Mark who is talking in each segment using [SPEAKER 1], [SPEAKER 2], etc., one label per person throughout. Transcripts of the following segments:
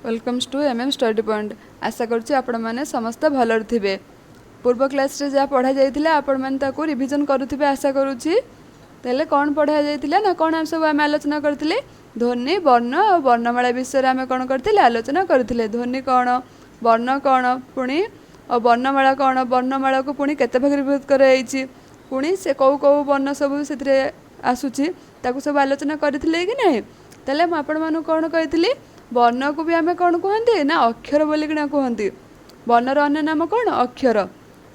[SPEAKER 1] Welcomes to study point. आशा करुच्ची आपण मैंने समस्त भलर थे। पूर्व क्लास रे जहाँ पढ़ा जाइए आपण मैंने रिविजन करुवे आशा करुच्ची। तेल कौन पढ़ा जाइए ना कौन आम सब आम आलोचना करते ध्वनि वर्ण और वर्णमाला विषय आम कौन करते आलोचना करते। ध्वनि कौन, वर्ण कौन, पुणी और वर्णमाला कौन, वर्णमाला को पुणी केते भाग विभक्त कराई, पुणी से कौ कौ वर्ण सब से आसूची ताकू सब आलोचना करते कि नहीं। तेल मुझे कौन कही वर्ण को भी आम कौन कहते ना अक्षर बोलिकिना कहती। वर्णर अन्य नाम कौन अक्षर।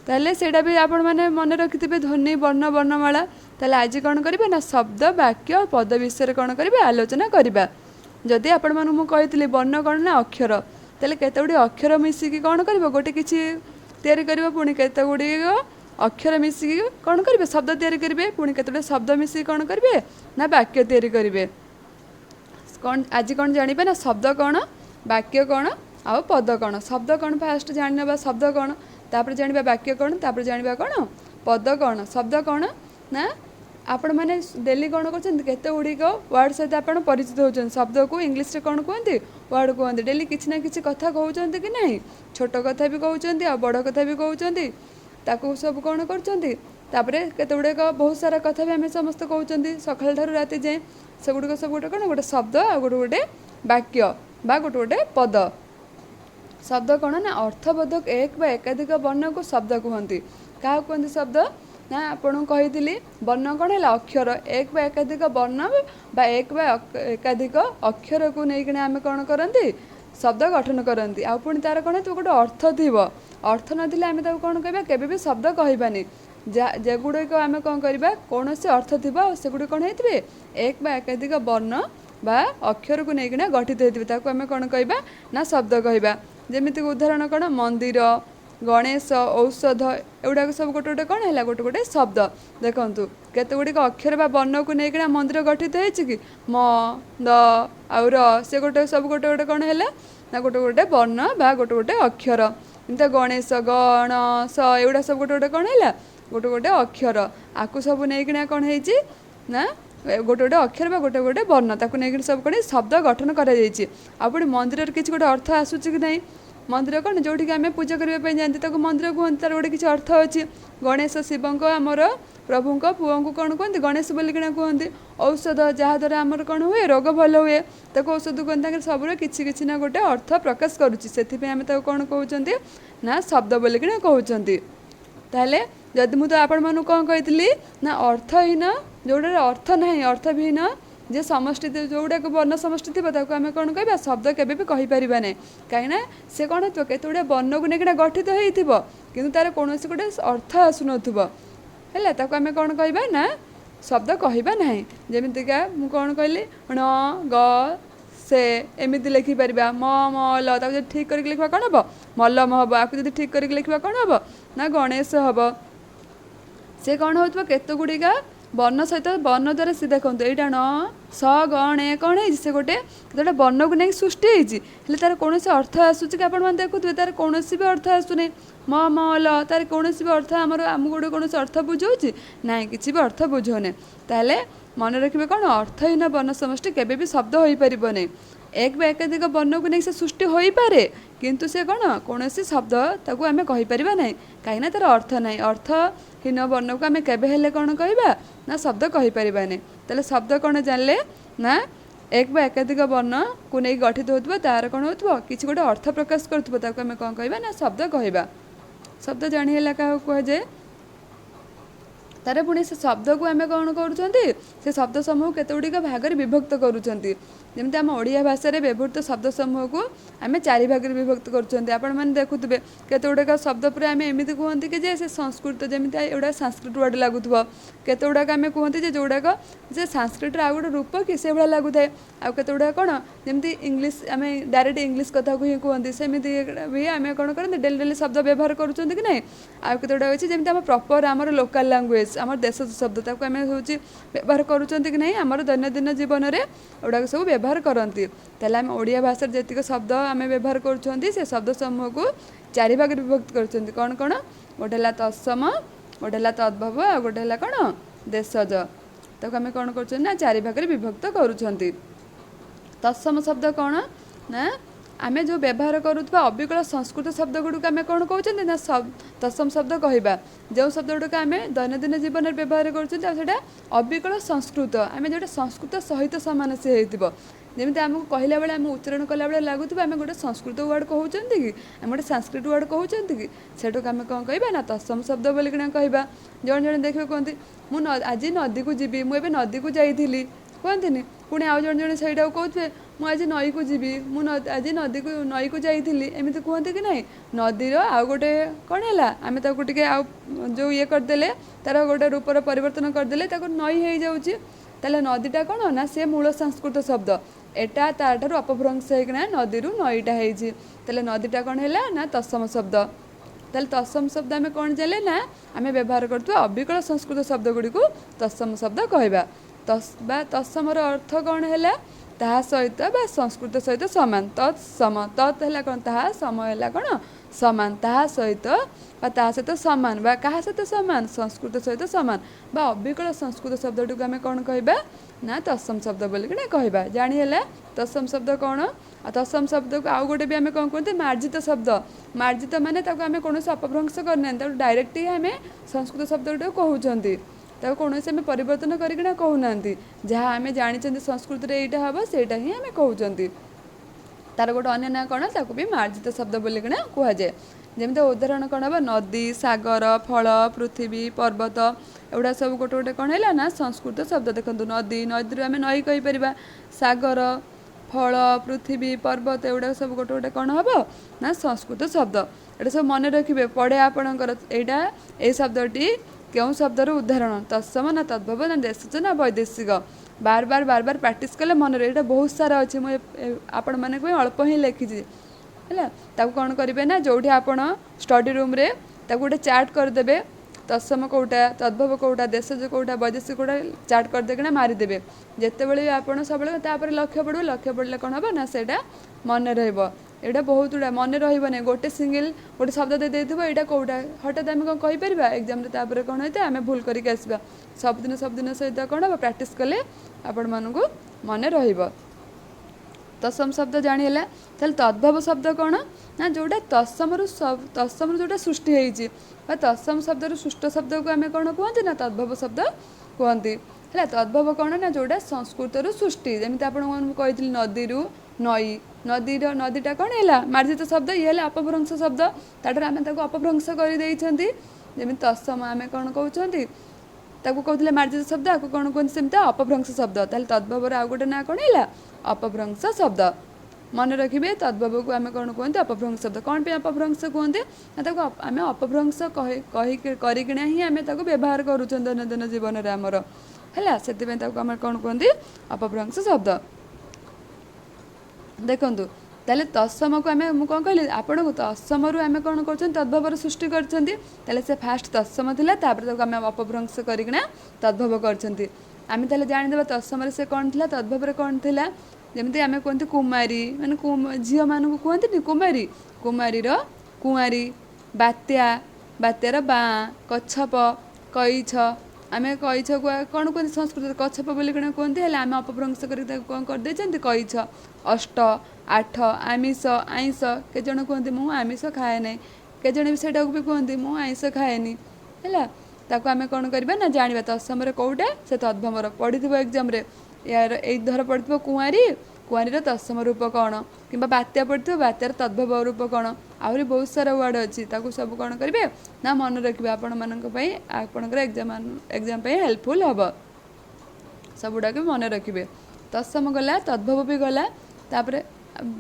[SPEAKER 1] ताहले सेटा भी आपण मैंने मन रखिथे ध्वनि वर्ण वर्णमाला। ताहले आज कौन करिबा ना शब्द वाक्य और पद विषय कौन करिबा आलोचना करिबा। जदि आपण मानु मु कहितली वर्ण कौन ना अक्षर, ताहले केते गुडी अक्षर मिसिकी कौन करिबा गोटे किछि तयारी करिबा, पुणी केते गुडी अक्षर मिसिकी कौन करिबे शब्द तयारी करिबे, पुणी केते गुडी शब्द मिसिकी कौन करिबे ना वाक्य तयारी करिबे। कौन आज कौन जानिबे ना शब्द कौन, वाक्य कौन आउ पद कौन। शब्द कौन फास्ट जानिबा शब्द कौन, तापर जानिबा वाक्य कौन, तापर जानिबा कौन पद कौन। शब्द कौन ना आपण मैंने डेली कौन करछन केते गुड़िक वर्ड सहित आपण परिचित होछन। शब्द को इंग्लिश रे कौन कहते वर्ड कहते। डेली किछि ना किछि कथा कहउछन्ती कि नहीं, छोट कथा भी कहउछन्ती आ बड़ कथा भी कहउछन्ती। ताकू सब कौन करछन्ती तापरे केते गुड़िक बहुत सारा कथा भी आम समस्त कहउछन्ती सकाळ ठारू राति जाए। से गुड़िक सब गोटे कौन गोटे शब्द आ गोटे गोटे वाक्य बा गोटे गोटे पद। शब्द कौन ना अर्थबोधक एक बा एकाधिक वर्ण को शब्द कहती। क्या कहते शब्द ना आपन कही वर्ण कौन है अक्षर। एक बा एकाधिक वर्ण बा एक बा एकाधिक अक्षर को लेकिन आम कौन करती शब्द गठन करती। आ पुणी तार कौन है गोटे अर्थ थी। अर्थ ना आम कौन कह केबे भी शब्द कहबानी। जेगुड़िक आम कौन करवा कौन से अर्थ थी से गुड़ कौन होते एक बा एकाधिक वर्ण बा अक्षर को लेकिन गठित होते आम कौन कहवा ना शब्द कहवा। जमीक उदाहरण कौन मंदिर, गणेश, औषध एगुड़ा सब गोटे गोटे कौन है गोटे गोटे शब्द। देखु केते गुड़िक अक्षर बा वर्ण को लेकिन मंदिर गठित होती म द आउ र से गोटे सब गोटे गोटे कौन है ना गोटे गोटे वर्ण बा गोटे गोटे अक्षर। एमती गणेश गणस एगुड़ा सब गोटे गोटे कौन है गोटे गोटे अक्षर। आकु सब नहीं कौन है ना गोटे गोटे अक्षर बा गोटे गोटे वर्ण ताकू नहीं सब कौन शब्द गठन कर मंदिर किसी गोटे अर्थ आसूची कि नहीं। मंदिर कौन जो आम पूजा करने जाती मंदिर कहते तार गोटे किसी अर्थ अच्छी। गणेश शिव आमर प्रभु पुओं को कौन कहते गणेश बोलिकिना कहते। औषध जहाँद्वारा आमर कौन हुए रोग भल हुए ताको औषध कहते सब किसी ना गोटे अर्थ प्रकाश करुच्ची से आम कौन कहते ना शब्द बोलिकिना कहते। ताहले जदि मुझे आपण मानु कौन कही ना अर्थहीन जोड़ा अर्थ ना अर्थविहीन जे समष्टि जोड़ा वर्ण समष्टि थी आम कौन कह शब्द केवे भी कहीपर ना। कहीं से कौन हो केते गुड़े वर्ण को लेकिन गठित हो कि तार कौन से गोटे अर्थ आसुन है आम कौन कह ना शब्द कहवा ना। जमीका मुझे कौन कहली ण ग से एमती लिखिपर म मल जब ठीक करके लिखा कौन हम मलम हम। आपको जब ठीक करके लिखा कौन हम ना गणेश हम। से कौन हो केत गुड़िका वर्ण सहित वर्ण द्वारा सी देखो यहाँ न स गणे कौन है से गोटे गोटे वर्ण को नहीं सृष्टि होती तार कौन से अर्थ आसूची आप देखुए तार कौन भी अर्थ आसुनी म मल तार कौन भी अर्थ आमर आम गोटे कौन अर्थ बुझाऊँ ना कि अर्थ बुझाऊने। ताहले मन रखिए कौन अर्थहीन वर्ण समष्टि केवे भी शब्द हो पार नहीं। एक बा एकाधिक वर्ण को नहीं से सृष्टि हो पारे किंतु से कौन सी शब्द ताकू आम कहीपर ना कहीं तार अर्थ ना। अर्थहीन वर्ण को आम केवे कौन कहवा ना शब्द कहीपर नहीं। ताले शब्द कौन जानले ना एक बा एकाधिक वर्ण को नहीं गठित होता तार कौन हो किसी गोटे अर्थ प्रकाश करुवा आम कौन कहवा ना शब्द कहवा। शब्द जाणीला क्या कहुए तार पुणी से शब्द को आम कौन कर शब्द समूह केते गुड़िक भाग में विभक्त करुँच। जमी आम ओडिया भाषा में व्यवहृत शब्द समूह को आम चारि भाग में विभक्त करें। देखुए केते गुड़ाक शब्द पर आम एमती कहते कि से संस्कृत जमी एगुड़ा संस्कृत वर्ड लगुव केते गुड़ाक आम कहते जोड़ाक जे संस्कृत आ गोटे रूप कि से भाया लगुए। आ केते गुड़ा कौन जमी इंग्लीश आम डायरेक्ट इंग्लीश कथा को ही कहते सेमती भी आम कौन करते डेली डेली शब्द व्यवहार करुँच कि नहीं। आ केते गुड़ा अच्छी जमी आम प्रॉपर आम लोकल लैंग्वेज आम देश शब्द ताको आम हूँ व्यवहार करुँच कि नहीं आम दैनंदिन जीवन में एगुड़ा सब व्यवहार करती। ताहले आम ओडिया भाषा जीक शब्द आम व्यवहार करुँच से शब्द समूह को चारि भाग विभक्त कर कौन कौन गोटे है तत्सम गोटे है तद्भव आ गोटे है कौन देशज ताको आम कौन कर चारि भाग विभक्त करुँच। तत्सम शब्द कौन ना आमे जो व्यवहार करुवा अविकल संस्कृत शब्द गुड़िक आम कौन कहते ना तत्सम शब्द कहवा जो शब्द गुड़िक आम दैनंदिन जीवन में व्यवहार करा अविकल संस्कृत आम जो संस्कृत सहित सामान सी हो जमी आमको कहला बेले आम उच्चारण कला बेले लगुवा आम गोटे संस्कृत वर्ड कहते कि आम गोटे संस्कृत वर्ड कहते कि सेठू आम कौन कह ना तत्सम शब्द बोलिकिना कहवा जड़े जड़े देखिए कहते मुझे आज नदी को जीवी मुझे नदी को जाइली कहते पुणी आउ जड़े जड़े सहीटा कहे मुझे नई को जीवी आज नदी को नई को जाइली एमती कहते कि ना नदीर आउ गोटे कौन है आम टे आउ जो ये करदे तार गोटे रूपर परिवर्तन करदे नई हो जाऊँगी ताले नदीटा कौन ना सी मूल संस्कृत शब्द एटा तार अपभ्रंश होना नदी नईटा होते नदीटा कौन है ना तत्सम शब्द ताले तत्सम शब्द आम कौन जाने ना आम व्यवहार करुवा अविकल संस्कृत शब्द गुड़ी को तत्सम शब्द कहवा तत्समर अर्थ कौन है ताहा सहित बा संस्कृत सहित सामान तत्सम तत् है कौन ताहा समय है कौन सामान ताहा सहित ता सहित सामान बा क्या सहित सामान संस्कृत सहित सामान बा अविकल संस्कृत शब्द टी आम कौन कहवा ना तत्सम शब्द बोलिकिना कहवा जानीला तत्सम शब्द कौन तत्सम शब्द को आउ गोटे भी आम कौन कहते मार्जित शब्द मार्जित माने आम कौन अपभ्रंश करना डायरेक्ट ही आम संस्कृत शब्द गुड़ा कहते कौन आम परिवर्तन करना कहूना जहाँ आम जानी संस्कृत में यहाँ हम सेटा ही आम कहते तार गोटे अन्य ना कौन ताकू भी मार्जित शब्द बोलिकिना कहुए जमी उदाहरण कौन हम नदी सागर फल पृथ्वी पर्वत एगुड़ा सब गोटे गोटे कौन है ना संस्कृत शब्द देखो नदी नदी आम नई कहीपर सागर फल पृथ्वी पर्वत एगुड़ा सब गोटे गोटे कौन हम ना संस्कृत शब्द एटा सब मन रखिए पढ़े आपणकर यहाँ ये शब्दटी क्यों शब्दर उदाहरण तत्सम ना तद्भव ना देशज ना वैदेशिक बार बार प्रैक्टिस कले मन रहा बहुत सारा अच्छे मुझे आपण मानक अल्प ही लिखी है कौन करेंगे ना जो आप स्टडी रूम रे गोटे चार्ट करदे तत्सम कौटा तद्भव कौटा देशज कौटा वैदेशिक कौटा चार्ट करदेकिना मारिदेवे जिते बड़े आप सब लक्ष्य पड़े कौन हम ना से मन रहा बहुत गुड़ा मन रही गोटे सिंगल गोटे शब्द दे देता कौटा हठात आम कौन कहीपर एग्जाम कौन होता है आम भूल करके आसवा सबदिन सहित कौन हम प्रैक्टिस कले आपण मानक मन रहा तत्सम शब्द जानीला तद्भव शब्द कौन ना जोटा तत्सम जोटा सृष्टि होती तत्सम शब्द सृष्ट शब्द को आम कौन कहते ना तद्भव शब्द कहती है तद्भव कौन ना जोटा संस्कृत सृष्टि जमी आप कही नदी नई नदीटा कौन है मार्जित शब्द ये अपभ्रंश शब्द ताटर आम अपभ्रंश करमी तत्सम आम कौन कहते कहते मार्जित शब्द आपको कौन कहते सेमती अपभ्रंश शब्द तद्भव आउ गोटे ना कौन है अपभ्रंश शब्द मन रखिए तद्भव को आम कौन कहते अपभ्रंश शब्द कौन पे अपभ्रंश कहते आम अपभ्रंश करना ही आम व्यवहार करूँ दैनंदिन जीवन में आमर है से आम कौन कहते अपभ्रंश शब्द देखूँ ताले तत्सम को आम कौन कहली आपण को तत्सम आम कौन कर तद्भवर सृष्टि कर फास्ट तत्सम था आम अपभ्रंश करना तद्भव करम जानीदे तत्सम से कौन थी तद्भव कौन थी जमी आम कहते कुमारी माने झील मानू कहते कुमारी कुमारी कुआरी बात्या बात्यार बाँ कच्छप कईछ आम कईछ को कौन कहते संस्कृत कच्छप बोली कहते आम अपभ्रंश कौन करदे कईछ अष्ट आठ आमिष आईष के जन कहते मु आमिष खाए ना के जन भी सेटा भी कहते मु आईष खाएनी है ताको आम कौन करवा ना जाना तत्सम कौटा से तद्भवर पढ़ी एग्जाम यार एक धर पढ़ी कुआरी कुआरी तत्सम रूप कौन कि बात्या पढ़ी बात्यार तद्भव रूप कौन आहरी बहुत सारा वर्ड अच्छी सब कौन करेंगे ना मन रखिए आपण मानकर एग्जाम हेल्पफुल हम सबुड़ा भी मन रखिए तत्सम गला तद्भव भी गला तापर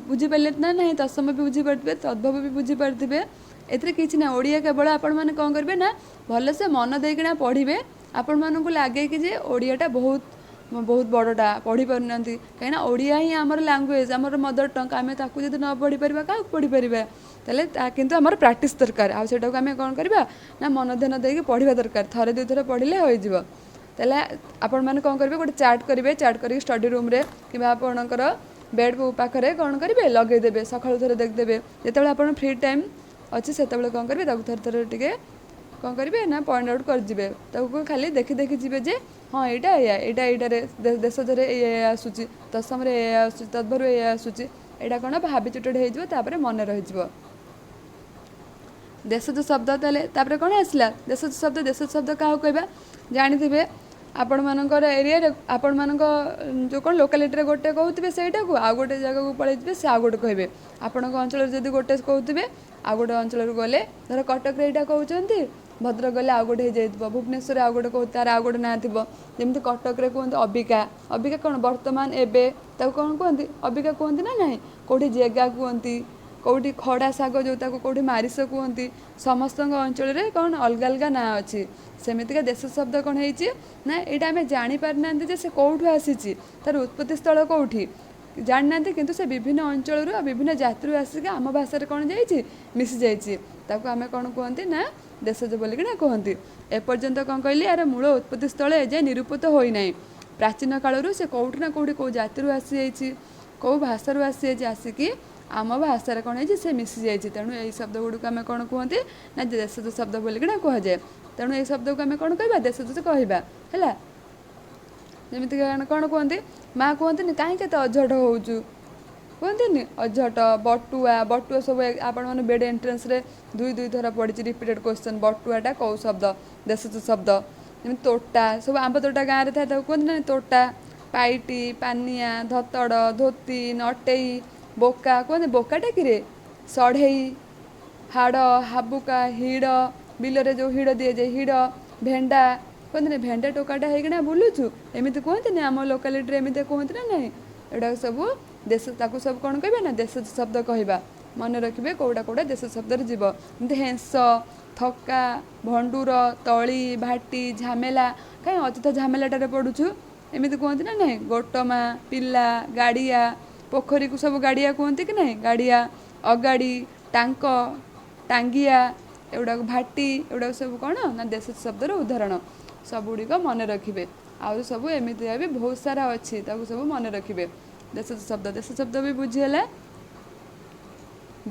[SPEAKER 1] बुझीपारे ना ना तत्सम भी बुझीपारे तद्भव भी बुझीपारे एथरे किसी ना ओडिया केवल आपण मैंने कौन करेंगे ना भलसे मन देकिना पढ़े आपण मानक लगे कि ओडियाटा बहुत बहुत बड़टा पढ़ी पारना कहीं ओडिया ही आमर लैंग्वेज आमर मदर टंग आम ताकू जब न पढ़ी पार क्या पढ़ी पारे किंतु आमर प्रैक्टिस दरकार आटा को आम कौन करवा ना मन ध्यान देके पढ़ा दरकार थे दुई थर पढ़ले हो आपण मैंने कौन करेंगे गोटे चार्ट करेंगे चार्ट करके स्टडी रूम रे कि आपणकर बेड पाखे कौन करेंगे लगेदेवे सकालू थे देखदेवे जिते आप फ्री टाइम अच्छे से कौन करेंगे थर थर टे कौन करेंगे ना पॉइंट आउट कर खाली देखी देखी जी जे हाँ यहाँ देश धरे ये आसूँ तत्सम आसूँ तद्भर ये आसूँ ଏଇଟା କ'ଣ ଭାବିଚୁଟେଡ଼ ହେଇଯିବ, ତାପରେ ମନେ ରହିଯିବ। ଦେଶଜ ଶବ୍ଦ ତାହେଲେ ତାପରେ କ'ଣ ଆସିଲା? ଦେଶଜ ଶବ୍ଦ କାହାକୁ କହିବା? ଜାଣିଥିବେ ଆପଣମାନଙ୍କର ଏରିଆରେ ଆପଣମାନଙ୍କ ଯେଉଁ କ'ଣ ଲୋକାଲିଟିରେ ଗୋଟେ କହୁଥିବେ ସେଇଟାକୁ, ଆଉ ଗୋଟେ ଜାଗାକୁ ପଳେଇଯିବେ ସେ ଆଉ ଗୋଟେ କହିବେ। ଆପଣଙ୍କ ଅଞ୍ଚଳରେ ଯଦି ଗୋଟେ କହୁଥିବେ, ଆଉ ଗୋଟେ ଅଞ୍ଚଳରୁ ଗଲେ ଧର କଟକରେ ଏଇଟା କହୁଛନ୍ତି, ଭଦ୍ରକ ଗଲେ ଆଉ ଗୋଟେ ହେଇଯାଇଥିବ, ଭୁବନେଶ୍ୱରରେ ଆଉ ଗୋଟେ କହୁ ତାର ଆଉ ଗୋଟେ ନାଁ ଥିବ। ଯେମିତି କଟକରେ କୁହନ୍ତି ଅବିକା, ଅବିକା କ'ଣ ବର୍ତ୍ତମାନ ଏବେ, ତାକୁ କ'ଣ କୁହନ୍ତି? ଅବିକା କୁହନ୍ତି ନା ନାହିଁ? କେଉଁଠି ଜେଗା କୁହନ୍ତି, କେଉଁଠି ଖଡ଼ା ଶାଗ ଯେଉଁ ତାକୁ କେଉଁଠି ମାରିସ କୁହନ୍ତି। ସମସ୍ତଙ୍କ ଅଞ୍ଚଳରେ କ'ଣ ଅଲଗା ଅଲଗା ନାଁ ଅଛି। ସେମିତିକା ଦେଶ ଶବ୍ଦ କ'ଣ ହେଇଛି ନା ଏଇଟା ଆମେ ଜାଣିପାରିନାହାନ୍ତି ଯେ ସେ କେଉଁଠୁ ଆସିଛି, ତାର ଉତ୍ପତ୍ତି ସ୍ଥଳ କେଉଁଠି ଜାଣିନାହାନ୍ତି, କିନ୍ତୁ ସେ ବିଭିନ୍ନ ଅଞ୍ଚଳରୁ ଆଉ ବିଭିନ୍ନ ଜାତିରୁ ଆସିକି ଆମ ଭାଷାରେ କ'ଣ ଯାଇଛି, ମିଶି ଯାଇଛି। ତାକୁ ଆମେ କ'ଣ କୁହନ୍ତି ନା ଦେଶଜ ବୋଲିକିନା କୁହନ୍ତି। ଏପର୍ଯ୍ୟନ୍ତ କ'ଣ କହିଲି, ଏହାର ମୂଳ ଉତ୍ପତ୍ତି ସ୍ଥଳ ଏଯାଏ ନିରୂପିତ ହୋଇନାହିଁ। ପ୍ରାଚୀନ କାଳରୁ ସେ କେଉଁଠି ନା କେଉଁଠି କେଉଁ ଜାତିରୁ ଆସିଯାଇଛି, କେଉଁ ଭାଷାରୁ ଆସିଯାଇଛି, ଆସିକି ଆମ ଭାଷାରେ କ'ଣ ହେଇଛି ସେ ମିଶିଯାଇଛି। ତେଣୁ ଏଇ ଶବ୍ଦ ଗୁଡ଼ିକୁ ଆମେ କ'ଣ କୁହନ୍ତି ନା ଦେଶଜ ଶବ୍ଦ ବୋଲିକିନା କୁହାଯାଏ। ତେଣୁ ଏଇ ଶବ୍ଦକୁ ଆମେ କ'ଣ କହିବା? ଦେଶଜ କହିବା ହେଲା। ଯେମିତିକି କ'ଣ କୁହନ୍ତି, ମା' କୁହନ୍ତିନି କାହିଁକି ଏତେ ଅଝଟ ହେଉଛୁ, କୁହନ୍ତିନି ଅଝଟ, ବଟୁଆ ସବୁ ଆପଣମାନେ ବେଡ଼ ଏଣ୍ଟ୍ରାନ୍ସରେ 2 ଥର ପଡ଼ିଛି ରିପିଟେଡ଼ କ୍ୱେଶ୍ଚନ୍। ବଟୁଆଟା କେଉଁ ଶବ୍ଦ? ଦେଶଜ ଶବ୍ଦ। ଯେମିତି ତୋଟା, ସବୁ ଆମ୍ବ ତୋଟା ଗାଁରେ ଥାଏ ତାକୁ କୁହନ୍ତି ନା ତୋଟା। ପାଇଟି, ପାନିଆ, ଧତଡ଼, ଧୋତି, ନଟେଇ, ବୋକା କୁହନ୍ତି ବୋକାଟା କିରେ, ସଢ଼େଇ, ହାଡ଼, ହାବୁକା, ହିଡ଼, ବିଲରେ ଯେଉଁ ହିଡ଼ ଦିଆଯାଏ ହିଡ଼, ଭେଣ୍ଡା କୁହନ୍ତିନି ଭେଣ୍ଡା ଟୋକାଟା ହେଇକିନା ବୁଲୁଛୁ, ଏମିତି କୁହନ୍ତିନି ଆମ ଲୋକାଲିଟିରେ, ଏମିତି କୁହନ୍ତି ନା ନାହିଁ। ଏଗୁଡ଼ାକ ସବୁ ତାକୁ ସବୁ କ'ଣ କହିବା ନା ଦେଶଜ ଶବ୍ଦ କହିବା। ମନେ ରଖିବେ କେଉଁଟା ଦେଶ ଶବ୍ଦରେ ଯିବ। ଏମିତି ହେଁସ, ଥକା, ଭଣ୍ଡୁର, ତଳି, ଭାଟି, ଝାମେଲା, କାହିଁ ଅଯଥା ଝାମେଲାଟାରେ ପଡ଼ୁଛୁ, ଏମିତି କୁହନ୍ତି ନା ନାହିଁ। ଗୋଟମା, ପିଲା, ଗାଡ଼ିଆ, ପୋଖରୀକୁ ସବୁ ଗାଡ଼ିଆ କୁହନ୍ତି କି ନାହିଁ, ଗାଡ଼ିଆ, ଅଗାଡ଼ି, ଟାଙ୍କ, ଟାଙ୍ଗିଆ, ଏଗୁଡ଼ାକ ଭାଟି, ଏଗୁଡ଼ାକ ସବୁ କ'ଣ ନା ଦେଶ ଶବ୍ଦର ଉଦାହରଣ। ସବୁଗୁଡ଼ିକ ମନେ ରଖିବେ। ଆହୁରି ସବୁ ଏମିତିଆ ବି ବହୁତ ସାରା ଅଛି, ତାକୁ ସବୁ ମନେ ରଖିବେ। ଦେଶ ଶବ୍ଦ ବି ବୁଝିହେଲା।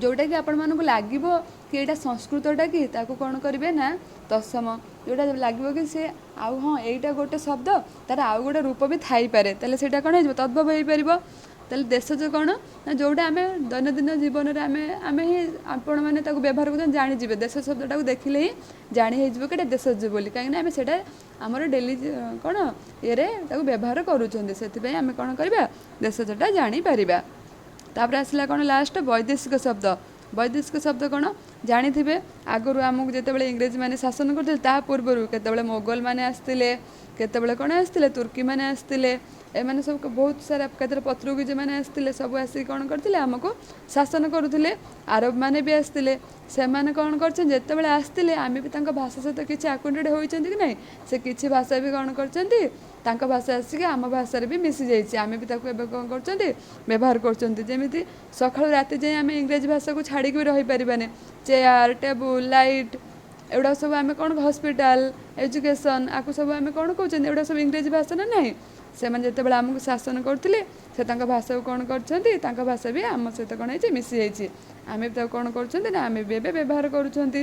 [SPEAKER 1] ଯେଉଁଟାକି ଆପଣମାନଙ୍କୁ ଲାଗିବ କି ଏଇଟା ସଂସ୍କୃତଟା କି, ତାକୁ କ'ଣ କରିବେ ନା ତତ୍ସମ, ଯେଉଁଟା ଲାଗିବ କି ସେ ଆଉ ହଁ ଏଇଟା ଗୋଟେ ଶବ୍ଦ, ତାର ଆଉ ଗୋଟେ ରୂପ ବି ଥାଇପାରେ, ତାହେଲେ ସେଇଟା କ'ଣ ହେଇଯିବ, ତଦ୍ଭବ ହେଇପାରିବ। ତାହେଲେ ଦେଶଜ କ'ଣ ନା ଯେଉଁଟା ଆମେ ଦୈନନ୍ଦିନ ଜୀବନରେ ଆମେ ହିଁ ଆପଣମାନେ ତାକୁ ବ୍ୟବହାର କରୁଛନ୍ତି, ଜାଣିଯିବେ। ଦେଶ ଶବ୍ଦଟାକୁ ଦେଖିଲେ ହିଁ ଜାଣି ହେଇଯିବ କି ଏଇଟା ଦେଶଜ ବୋଲି, କାହିଁକିନା ଆମେ ସେଇଟା ଆମର ଡେଲି କ'ଣ ଇଏରେ ତାକୁ ବ୍ୟବହାର କରୁଛନ୍ତି। ସେଥିପାଇଁ ଆମେ କ'ଣ କରିବା, ଦେଶଜଟା ଜାଣିପାରିବା। ତାପରେ ଆସିଲା କ'ଣ ଲାଷ୍ଟ ବୈଦେଶିକ ଶବ୍ଦ। ବୈଦେଶିକ ଶବ୍ଦ କ'ଣ ଜାଣିଥିବେ, ଆଗରୁ ଆମକୁ ଯେତେବେଳେ ଇଂରେଜୀମାନେ ଶାସନ କରୁଥିଲେ ତା ପୂର୍ବରୁ କେତେବେଳେ ମୋଗଲମାନେ ଆସିଥିଲେ, କେତେବେଳେ କ'ଣ ଆସିଥିଲେ ତୁର୍କୀମାନେ ଆସିଥିଲେ, ଏମାନେ ସବୁ ବହୁତ ସାରା କେତେବେଳେ ପର୍ତ୍ତୁଗୀଜମାନେ ଆସିଥିଲେ, ସବୁ ଆସିକି କ'ଣ କରିଥିଲେ ଆମକୁ ଶାସନ କରୁଥିଲେ। ଆରବମାନେ ବି ଆସିଥିଲେ, ସେମାନେ କ'ଣ କରିଛନ୍ତି ଯେତେବେଳେ ଆସିଥିଲେ ଆମେ ବି ତାଙ୍କ ଭାଷା ସହିତ କିଛି ଆକ୍ୱେଣ୍ଟେଡ଼ ହୋଇଛନ୍ତି କି ନାହିଁ, ସେ କିଛି ଭାଷା ବି କ'ଣ କରିଛନ୍ତି ତାଙ୍କ ଭାଷା ଆସିକି ଆମ ଭାଷାରେ ବି ମିଶିଯାଇଛି, ଆମେ ବି ତାକୁ ଏବେ କ'ଣ କରୁଛନ୍ତି ବ୍ୟବହାର କରୁଛନ୍ତି। ଯେମିତି ସକାଳୁ ରାତି ଯାଏଁ ଆମେ ଇଂରାଜୀ ଭାଷାକୁ ଛାଡ଼ିକି ବି ରହିପାରିବାନି। ଚେୟାର, ଟେବୁଲ, ଲାଇଟ୍, ଏଗୁଡ଼ାକ ସବୁ ଆମେ କ'ଣ ହସ୍ପିଟାଲ, ଏଜୁକେସନ୍, ଆକୁ ସବୁ ଆମେ କ'ଣ କହୁଛନ୍ତି, ଏଗୁଡ଼ା ସବୁ ଇଂରାଜୀ ଭାଷା ନା ନାହିଁ। ସେମାନେ ଯେତେବେଳେ ଆମକୁ ଶାସନ କରୁଥିଲେ ସେ ତାଙ୍କ ଭାଷାକୁ କ'ଣ କରିଛନ୍ତି, ତାଙ୍କ ଭାଷା ବି ଆମ ସହିତ କ'ଣ ହେଇଛି ମିଶିଯାଇଛି, ଆମେ ବି ତାକୁ କ'ଣ କରୁଛନ୍ତି ନା ଆମେ ବି ଏବେ ବ୍ୟବହାର କରୁଛନ୍ତି।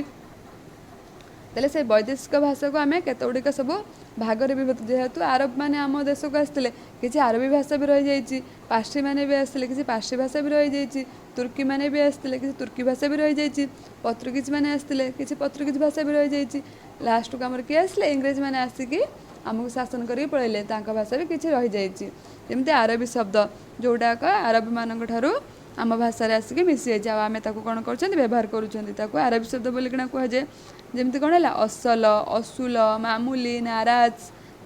[SPEAKER 1] ତାହେଲେ ସେ ବୈଦେଶିକ ଭାଷାକୁ ଆମେ କେତେଗୁଡ଼ିକ ସବୁ ଭାଗରେ ବିଭକ୍ତ, ଯେହେତୁ ଆରବମାନେ ଆମ ଦେଶକୁ ଆସିଥିଲେ କିଛି ଆରବୀ ଭାଷା ବି ରହିଯାଇଛି, ପାର୍ସୀମାନେ ବି ଆସିଥିଲେ କିଛି ପାର୍ସୀ ଭାଷା ବି ରହିଯାଇଛି, ତୁର୍କୀମାନେ ବି ଆସିଥିଲେ କିଛି ତୁର୍କୀ ଭାଷା ବି ରହିଯାଇଛି, ପର୍ତ୍ତୁଗୀଜମାନେ ଆସିଥିଲେ କିଛି ପର୍ତ୍ତୁଗୀଜ ଭାଷା ବି ରହିଯାଇଛି। ଲାଷ୍ଟକୁ ଆମର କିଏ ଆସିଲେ, ଇଂରେଜମାନେ ଆସିକି ଆମକୁ ଶାସନ କରିକି ପଳେଇଲେ, ତାଙ୍କ ଭାଷା ବି କିଛି ରହିଯାଇଛି। ଯେମିତି ଆରବୀ ଶବ୍ଦ ଯେଉଁଟାକ ଆରବମାନଙ୍କ ଠାରୁ ଆମ ଭାଷାରେ ଆସିକି ମିଶିଯାଇଛି, ଆଉ ଆମେ ତାକୁ କ'ଣ କରୁଛନ୍ତି ବ୍ୟବହାର କରୁଛନ୍ତି, ତାକୁ ଆରବୀ ଶବ୍ଦ ବୋଲିକିନା କୁହାଯାଏ। ଯେମିତି କ'ଣ ହେଲା ଅସଲ, ଅସୁଲ, ମାମୁଲି, ନାରାଜ,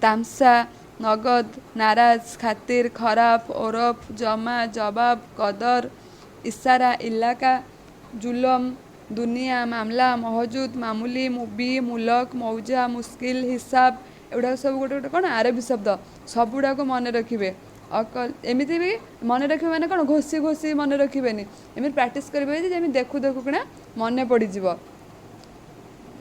[SPEAKER 1] ତାମସା, ନଗଦ, ନାରାଜ, ଖାତିର, ଖରାପ, ଓରଫ, ଜମା, ଜବାବ, କଦର, ଇସାରା, ଇଲାକା, ଜୁଲମ, ଦୁନିଆ, ମାମଲା, ମହଜୁଦ, ମାମୁଲି, ମୁବି, ମୁଲକ, ମୌଜା, ମୁସ୍କିଲ, ହିସାବ, ଏଗୁଡ଼ାକ ସବୁ ଗୋଟେ ଗୋଟେ କ'ଣ ଆରବୀ ଶବ୍ଦ। ସବୁଗୁଡ଼ାକୁ ମନେ ରଖିବେ। ଏମିତି ବି ମନେ ରଖିବେ ମାନେ କ'ଣ ଘୋଷି ଘୋଷି ମନେ ରଖିବେନି, ଏମିତି ପ୍ରାକ୍ଟିସ୍ କରିବେ ଯେ ଯେମିତି ଦେଖୁ ଦେଖୁ କିନା ମନେ ପଡ଼ିଯିବ।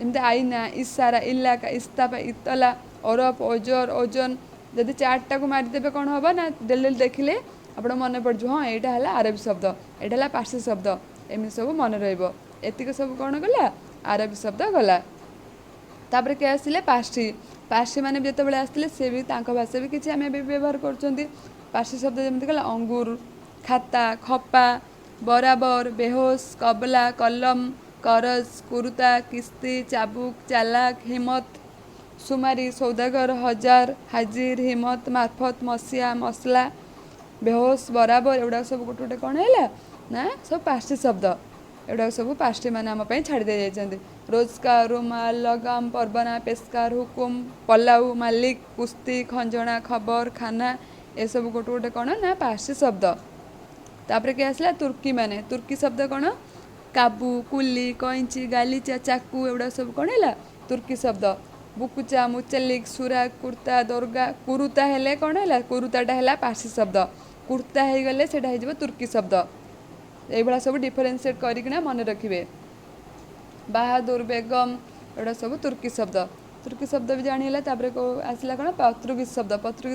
[SPEAKER 1] ଏମିତି ଆଇନା, ଇସାରା, ଇଲାକା, ଇସ୍ତାଫା, ଇତଲା, ଓରଫ, ଓଜର, ଓଜନ, ଯଦି ଚାର୍ଟଟାକୁ ମାରିଦେବେ କ'ଣ ହେବ ନା ଡେଲି ଦେଖିଲେ ଆପଣ ମନେ ପଡ଼ିଯିବ, ହଁ ଏଇଟା ହେଲା ଆରବୀ ଶବ୍ଦ, ଏଇଟା ହେଲା ପାର୍ସୀ ଶବ୍ଦ, ଏମିତି ସବୁ ମନେ ରହିବ। ଏତିକି ସବୁ କ'ଣ ଗଲା, ଆରବୀ ଶବ୍ଦ ଗଲା। ତାପରେ କିଏ ଆସିଲେ, ପାର୍ସୀ। ପାର୍ସୀମାନେ ବି ଯେତେବେଳେ ଆସିଥିଲେ ସେ ବି ତାଙ୍କ ଭାଷା ବି କିଛି ଆମେ ଏବେ ବ୍ୟବହାର କରୁଛନ୍ତି। ପାର୍ସୀ ଶବ୍ଦ ଯେମିତି ଗଲା ଅଙ୍ଗୁର, खाता खपा बराबर बेहोश कबला कलम करज कुरुता किस्ती चाबुक चालाक हिम्मत सुमारी सौदागर हजार हाजिर हिम्मत मार्फत मसीहा मसला बेहोश बराबर एगुड़ा सब गोटे गोटे कौन है ना सब 5टी शब्द एगुड़ा सब 5टी मैंने आम छाड़ी दे जाती रोजगार रुमाल लगाम परबना पेस्कार हुकुम पलाऊ मालिक कुस्ती खंजणा खबर खाना ये सब गोटे गोटे कौन ना 5टी शब्द तापर किए आसला तुर्की माने तुर्की शब्द कौन काबू कुली कईची गालीचा चाकू एगुड़ा सब कौन है तुर्की शब्द बुकुचा मुचलिक सुरा कुर्ता दर्गा कुरुता हेले कौन है कुरुताटा है 5टी शब्द कुर्ता हो गले से तुर्की शब्द ये सब डिफरेन्सीएट करना मन रखिए बाहादुर बेगम एगुड़ा सब तुर्की शब्द भी जानीला आसला कौन पत्रुगीज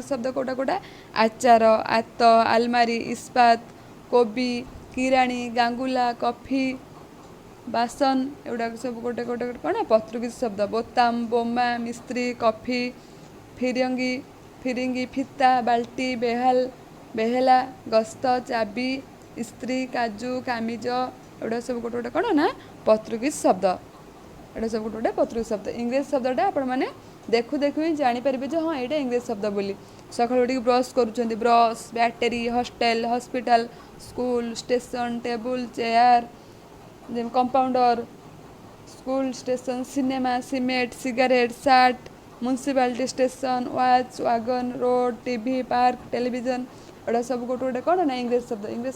[SPEAKER 1] शब्द कोटा कोटा आचार आत आलमारी इस्पात कोबी किराणी गांगुला कफी बासन एगुड़ा सब गोटे गोटे कौन पत्रुगीज शब्द बोताम बोमा मिस्त्री कफी फिरंगी फिरिंगी फिता बाल्टी बेहाल बेहेला गस्त चाबी स्त्री काजू कामिज एगुड़ा सब गोटे गोटे कौन ना पत्रुगीज शब्द एटा सब गोटे गोटे पत्रुगीज शब्द इंग्लिश शब्दटा आपण मैंने देखु देखु ही जानीपारे जो हाँ यहाँ इंग्लिश शब्द बोली सकाल उठ ब्रश करुँच brush battery hostel hospital school station table chair compounder school station cinema cement cigarette shirt municipality station watch wagon road TV park television एटा सब गोटे गोटे कौन ना इंग्लिश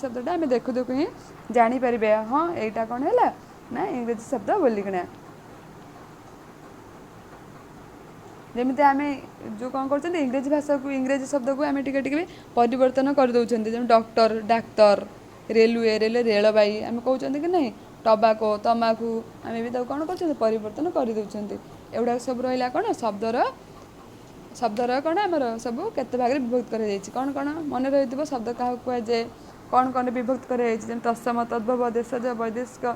[SPEAKER 1] शब्दटा आम देखु देखु ही जानीपर हाँ यहाँ कौन है ना इंग्रेजी शब्द बोलिकिना जमी आम जो कौन कर इंग्रेजी भाषा को इंग्रेजी शब्द को आम टे परिवर्तन कर दौरान जमी डॉक्टर डाक्तर रेलवे रेलबाई आम कहते कि नहीं टबाको तमाकू आम भी कौन कर परिवर्तन कर दौरान एगुड़ा सब रहा कौन शब्दर कौन आमर सब केते भाग विभक्त कर कौन मन रही शब्द क्या कहुए कौन कौन विभक्त कर तत्सम तद्भव देशज वैदेशिक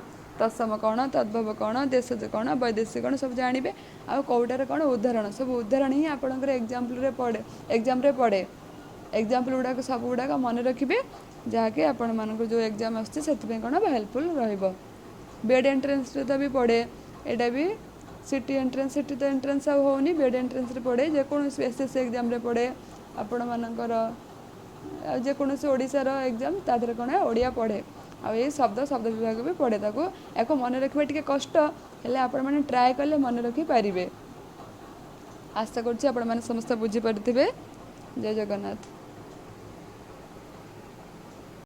[SPEAKER 1] तत्सम कौन तद्भव कौन देशज कौन वैदेशिक कौन सब जानवे आउ कौटार कौन उदाहरण सब उदाहरण ही आपंकर एग्जाम्पल पड़े एग्जाम पड़े एग्जाम्पल गुड़ाक सब गुड़ाक मन रखिए जहाँकि आपण मानक जो एग्जाम आसुच्छे कौन हेल्पफुल बेड एंट्रेंस भी पड़े यहाँ भी सिटी एंट्रेंस सिटी तो एंट्रेंस आउ होनी बेड एंट्रेंस पड़े जेकोसी एसएससी एग्जाम पड़े आपण मानकर जेकोसी ओडिशार एग्जाम तादेह कौन ओडिया पढ़े आ ये शब्द विभाग भी पढ़े ताको मन रखा टे कष्ट हेल्ले आपण मैंने ट्राए कले मन रखिपारे आशा करुँच आपण मैंने समस्त बुझीपारे जय जगन्नाथ।